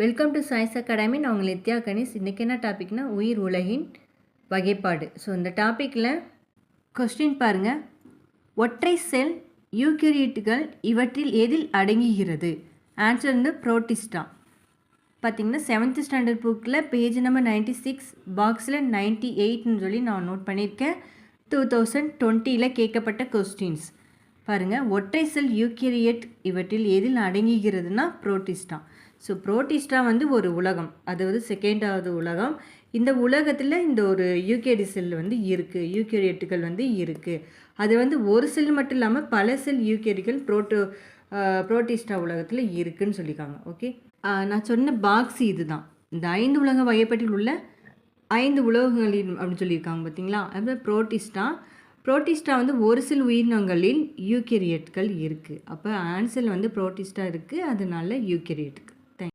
Welcome to science academy. நான் உங்கள் நித்யா கணேஷ். இன்றைக்கி என்ன டாபிக்னா உயிர் உலகின் வகைப்பாடு. ஸோ இந்த டாப்பிக்கில் கொஸ்டின் பாருங்கள். ஒற்றை செல் யூகரியோட்டுகள் இவற்றில் எதில் அடங்குகிறது? ஆன்சர் வந்து புரோட்டிஸ்டா. பார்த்திங்கன்னா 7th ஸ்டாண்டர்ட் புக்கில் பேஜ் நம்பர் 96 பாக்ஸில் 98ன்னு சொல்லி நான் நோட் பண்ணியிருக்கேன். 2020 கேட்கப்பட்ட கொஸ்டின்ஸ் பாருங்கள். ஒற்றை செல் யூகரியோட் இவற்றில் எதில் அடங்குகிறதுனா புரோட்டிஸ்டா. ஸோ புரோட்டிஸ்டா வந்து ஒரு உலகம், அதாவது செகண்டாவது உலகம். இந்த உலகத்தில் இந்த ஒரு யூகேரி செல் வந்து இருக்குது, யூகரியோட்டுகள் வந்து இருக்குது. அது வந்து ஒரு செல் மட்டும் இல்லாமல் பல செல் யூகரிகள் புரோட்டிஸ்டா உலகத்தில் இருக்குதுன்னு சொல்லியிருக்காங்க. ஓகே, நான் சொன்ன பாக்ஸ் இது தான். இந்த 5 உலக வகைப்பாட்டில் உள்ள 5 உலகங்களின் அப்படின்னு சொல்லியிருக்காங்க பார்த்தீங்களா. அதுமாதிரி புரோட்டிஸ்டா வந்து ஒரு செல் உயிரினங்களில் யூகரியோட்கள் இருக்குது. அப்போ ஆன்சர் வந்து புரோட்டிஸ்டா இருக்குது, அதனால யூகரியோட்டுகள்.